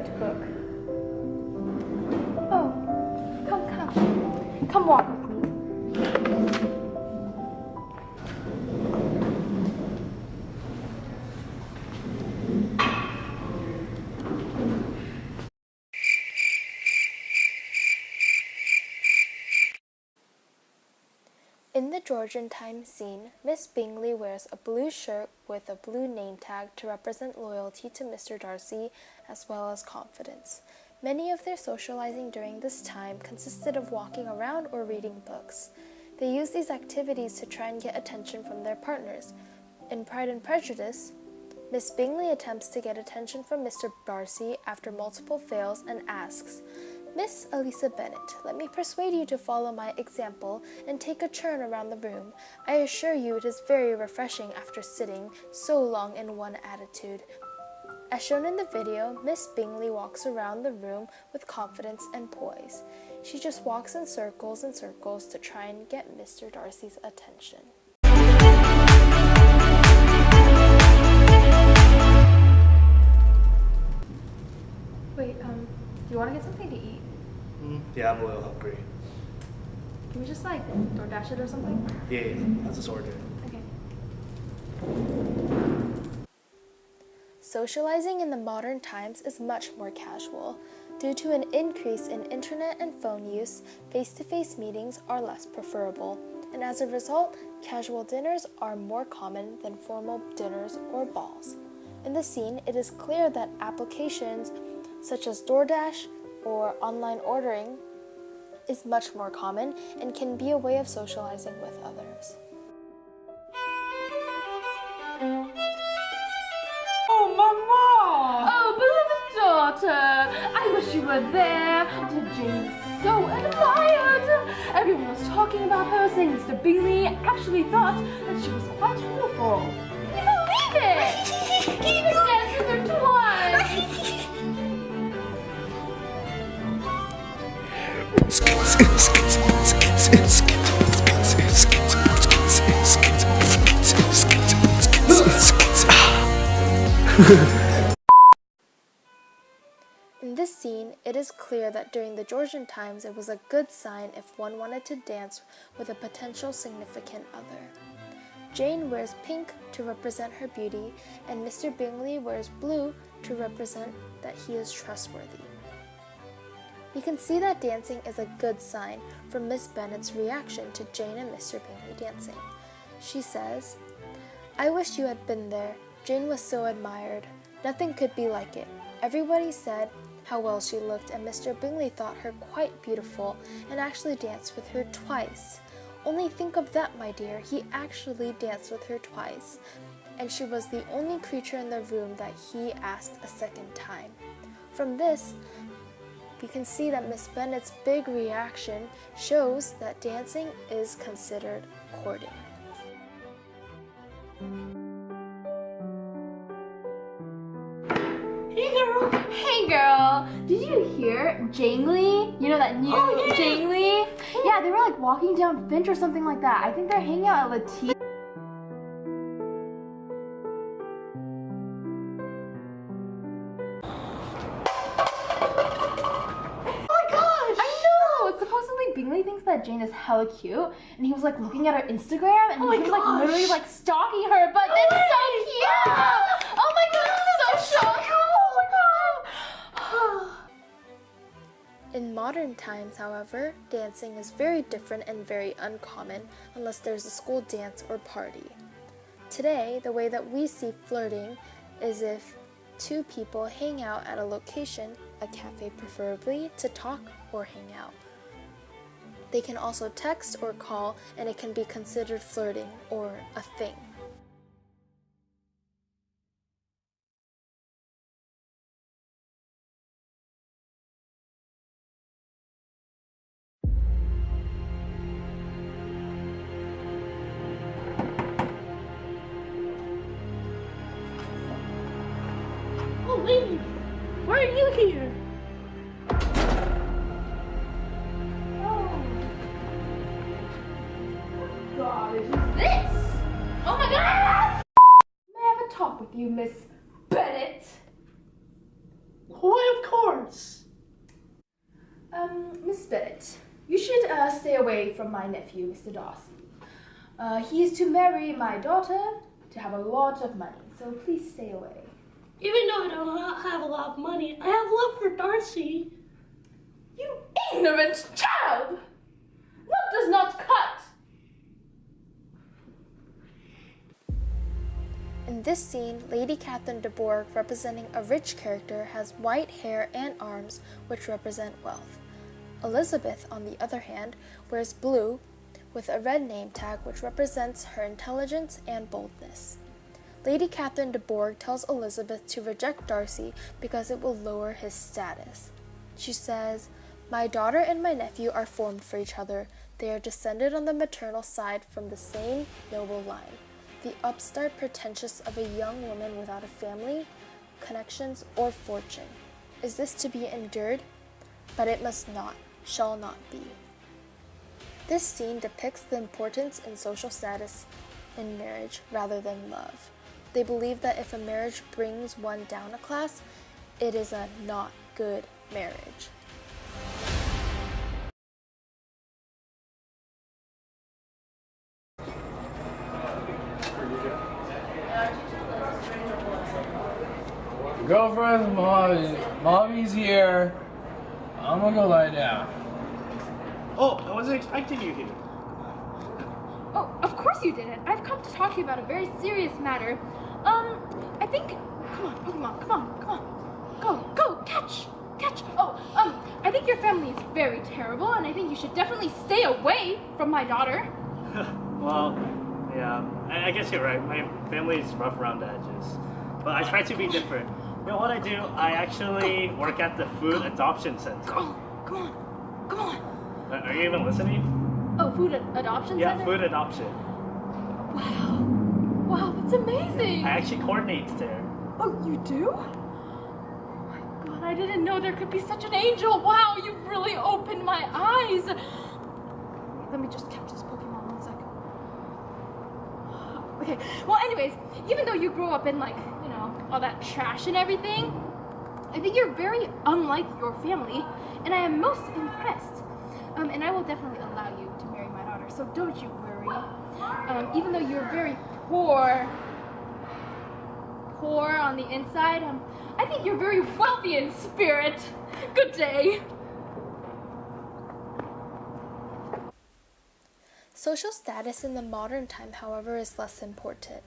to cook. Oh, come walk with me. In the Georgian time scene, Miss Bingley wears a blue shirt with a blue name tag to represent loyalty to Mr. Darcy as well as confidence. Many of their socializing during this time consisted of walking around or reading books. They used these activities to try and get attention from their partners. In Pride and Prejudice, Miss Bingley attempts to get attention from Mr. Darcy after multiple fails and asks, "Miss Eliza Bennet, let me persuade you to follow my example and take a turn around the room. I assure you it is very refreshing after sitting so long in one attitude." As shown in the video, Miss Bingley walks around the room with confidence and poise. She just walks in circles and circles to try and get Mr. Darcy's attention. Wait, do you want to get something to eat? Yeah, I'm a little hungry. Can we just DoorDash it or something? Yeah, that's just order. Okay. Socializing in the modern times is much more casual. Due to an increase in internet and phone use, face-to-face meetings are less preferable, and as a result, casual dinners are more common than formal dinners or balls. In the scene, it is clear that applications such as DoorDash or online ordering is much more common and can be a way of socializing with others. Oh, Mama! Oh, beloved daughter! I wish you were there. Dear Jane is so admired. Everyone was talking about her, saying Mr. Bingley actually thought that she was quite beautiful. Can you believe it? He even danced with her twice. In this scene, it is clear that during the Georgian times it was a good sign if one wanted to dance with a potential significant other. Jane wears pink to represent her beauty, and Mr. Bingley wears blue to represent that he is trustworthy. We can see that dancing is a good sign from Miss Bennet's reaction to Jane and Mr. Bingley dancing. She says, "I wish you had been there. Jane was so admired. Nothing could be like it. Everybody said how well she looked, and Mr. Bingley thought her quite beautiful and actually danced with her twice. Only think of that, my dear. He actually danced with her twice. And she was the only creature in the room that he asked a second time." From this, we can see that Miss Bennet's big reaction shows that dancing is considered courting. Hey girl, did you hear Janely? You know that new Janely? Yeah, they were walking down Finch or something like that. I think they're hanging out at Latif. Bingley thinks that Jane is hella cute, and he was looking at her Instagram, and he was literally stalking her. But that's so cute! Oh my god, I'm so shocked! Oh my god! In modern times, however, dancing is very different and very uncommon unless there's a school dance or party. Today, the way that we see flirting is if two people hang out at a location, a cafe preferably, to talk or hang out. They can also text or call, and it can be considered flirting or a thing. Oh, lady, why are you here? God, is this? Oh my god! May I have a talk with you, Miss Bennet? Why, of course. Miss Bennett, you should stay away from my nephew, Mr. Darcy. He is to marry my daughter to have a lot of money, so please stay away. Even though I don't have a lot of money, I have love for Darcy. You ignorant child! Love does not cut! In this scene, Lady Catherine de Bourgh, representing a rich character, has white hair and arms, which represent wealth. Elizabeth, on the other hand, wears blue, with a red name tag, which represents her intelligence and boldness. Lady Catherine de Bourgh tells Elizabeth to reject Darcy because it will lower his status. She says, "My daughter and my nephew are formed for each other. They are descended on the maternal side from the same noble line. The upstart pretentious of a young woman without a family, connections, or fortune. Is this to be endured? But it must not, shall not be." This scene depicts the importance in social status in marriage rather than love. They believe that if a marriage brings one down a class, it is a not good marriage. Girlfriend, mommy's here. I'm gonna go lie down. Oh, I wasn't expecting you here. Oh, of course you didn't. I've come to talk to you about a very serious matter. I think... Come on, Pokemon, come on. Go, catch. Oh, I think your family is very terrible, and I think you should definitely stay away from my daughter. Well, yeah, I guess you're right. My family is rough around the edges. But I try to be different. You know what I do? I actually work at the food adoption center. Go, come on. Are you even listening? Oh, food adoption Yeah, center? food adoption. Wow, that's amazing. I actually coordinate there. Oh, you do? Oh my god, I didn't know there could be such an angel. Wow, you really opened my eyes. Let me just catch this Pokemon 1 second. Okay, well anyways, even though you grew up in like, you know, all that trash and everything, I think you're very unlike your family, and I am most impressed. And I will definitely allow you to marry my daughter, so don't you worry. Even though you're very poor on the inside, I think you're very wealthy in spirit. Good day. Social status in the modern time, however, is less important.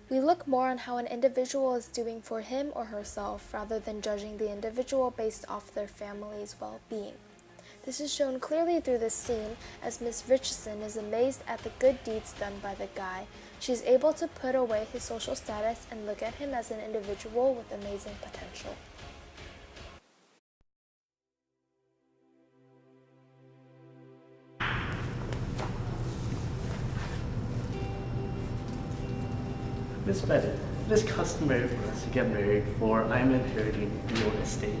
We look more on how an individual is doing for him or herself rather than judging the individual based off their family's well-being. This is shown clearly through this scene as Miss Richardson is amazed at the good deeds done by the guy. She is able to put away his social status and look at him as an individual with amazing potential. Miss Bennett, it is customary for us to get married, for I am inheriting your estate.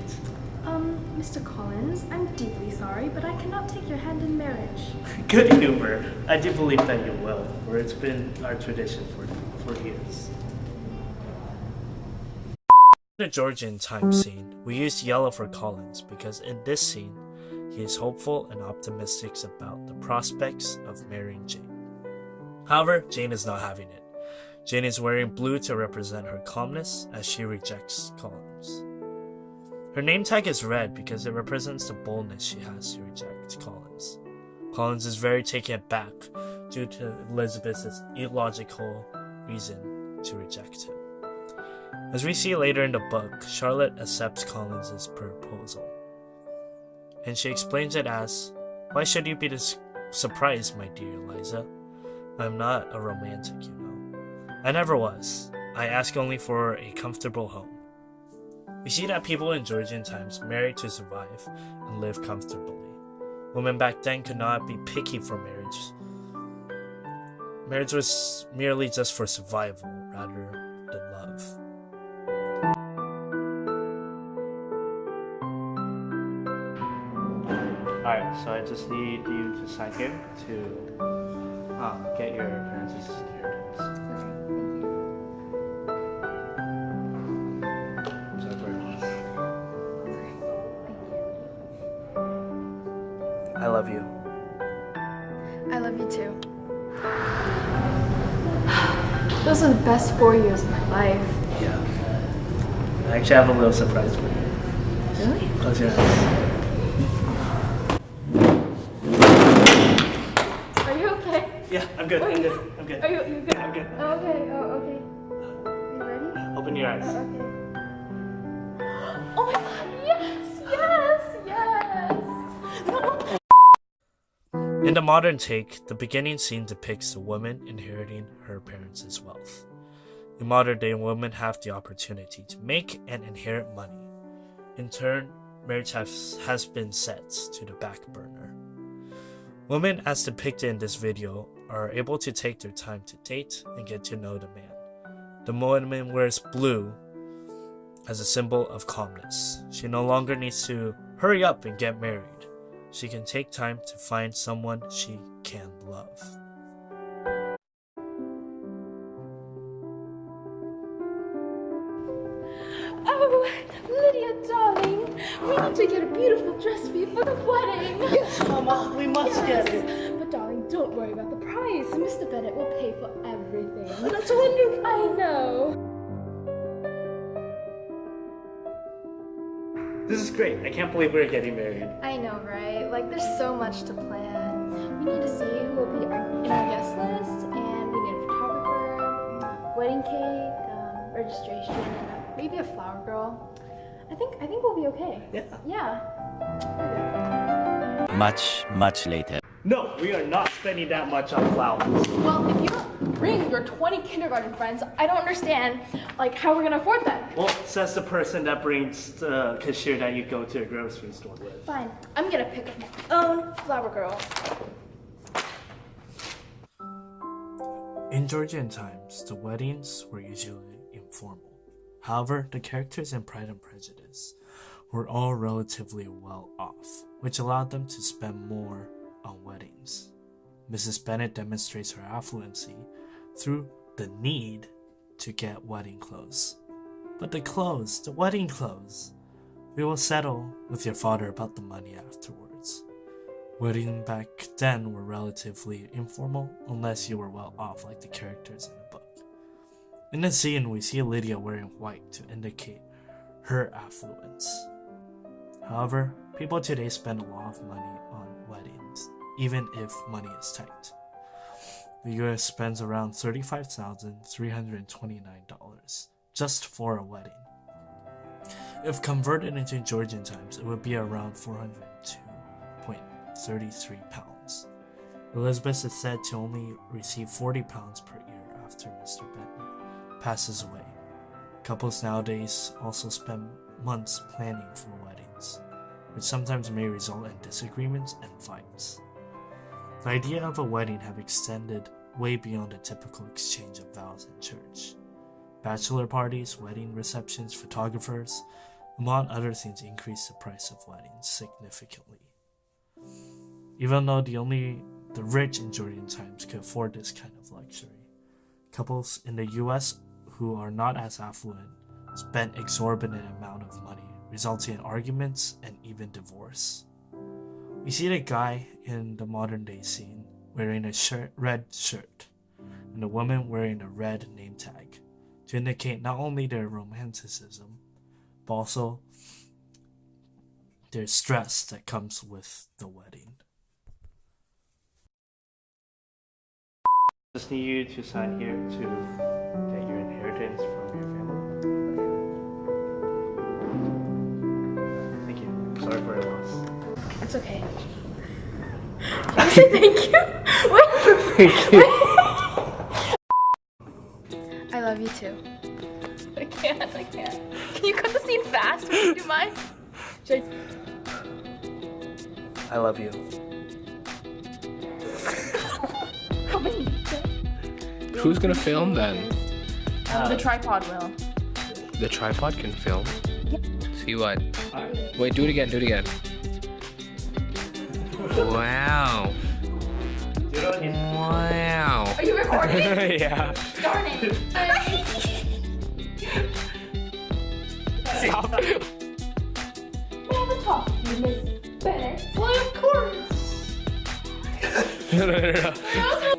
Mr. Collins, I'm deeply sorry, but I cannot take your hand in marriage. Good humor. I do believe that you will, for it's been our tradition for years. In the Georgian time scene, we use yellow for Collins because in this scene, he is hopeful and optimistic about the prospects of marrying Jane. However, Jane is not having it. Jane is wearing blue to represent her calmness as she rejects Collins. Her name tag is red because it represents the boldness she has to reject Collins. Collins is very taken aback due to Elizabeth's illogical reason to reject him. As we see later in the book, Charlotte accepts Collins' proposal. And she explains it as, "Why should you be surprised, my dear Eliza? I'm not a romantic, you know. I never was. I ask only for a comfortable home." We see that people in Georgian times married to survive and live comfortably. Women back then could not be picky for marriage. Marriage was merely just for survival rather than love. Alright, so I just need you to sign here to get your parents' inheritance. So very nice. love you. I love you too. Those are the best 4 years of my life. Yeah. I actually have a little surprise for you. Really? Close your eyes. Are you okay? Yeah, I'm good. I'm good. I'm good. Are you good? I'm good. Oh, okay. Oh, okay. Are you ready? Open your eyes. Okay. Oh my god, yes! Yes! Yes! In the modern take, the beginning scene depicts a woman inheriting her parents' wealth. In modern day, women have the opportunity to make and inherit money. In turn, marriage has been set to the back burner. Women, as depicted in this video, are able to take their time to date and get to know the man. The woman wears blue as a symbol of calmness. She no longer needs to hurry up and get married. She can take time to find someone she can love. Oh, Lydia, darling, we need to get a beautiful dress for you for the wedding. Yes, Mama, we must get it. But darling, don't worry about the price. Mr. Bennett will pay for everything. Oh, that's wonderful. I know. This is great. I can't believe we're getting married. I know, right? Like, there's so much to plan. We need to see who will be in our guest list, and we need a photographer, wedding cake, registration, and maybe a flower girl. I think we'll be okay. Yeah. Yeah. Much later. No, we are not spending that much on flowers. Well, if you don't bring your 20 kindergarten friends, I don't understand, like, how we're gonna afford that. Well, says the person that brings the cashier that you go to a grocery store with. Fine, I'm gonna pick up my own flower girl. In Georgian times, the weddings were usually informal. However, the characters in Pride and Prejudice were all relatively well off, which allowed them to spend more on weddings. Mrs. Bennet demonstrates her affluency through the need to get wedding clothes. But the wedding clothes, we will settle with your father about the money afterwards. Weddings back then were relatively informal unless you were well off like the characters in the book. In the scene, we see Lydia wearing white to indicate her affluence. However, people today spend a lot of money on weddings, even if money is tight. The US spends around $35,329 just for a wedding. If converted into Georgian times, it would be around £402.33. Elizabeth is said to only receive £40 per year after Mr. Bennet passes away. Couples nowadays also spend months planning for weddings, which sometimes may result in disagreements and fights. The idea of a wedding have extended way beyond the typical exchange of vows in church. Bachelor parties, wedding receptions, photographers, among other things, increase the price of weddings significantly. Even though the rich in Georgian times could afford this kind of luxury, couples in the US who are not as affluent spent exorbitant amount of money, resulting in arguments and even divorce. We see the guy in the modern day scene wearing a red shirt, and the woman wearing a red name tag to indicate not only their romanticism, but also their stress that comes with the wedding. Just need you to sign here to get your inheritance from your family. Thank you. Sorry for your loss. It's okay. Can you say thank you? Wait. Thank you. I love you too. I can't. Can you cut the scene fast? Would you do mine? I love you. Who's gonna film then? The tripod will. The tripod can film. See what? Alright. Wait, do it again. Wow. Wow. Are you recording? Yeah. Darn it. Stop. We have a talk with Miss Bennett. Why, of course. No.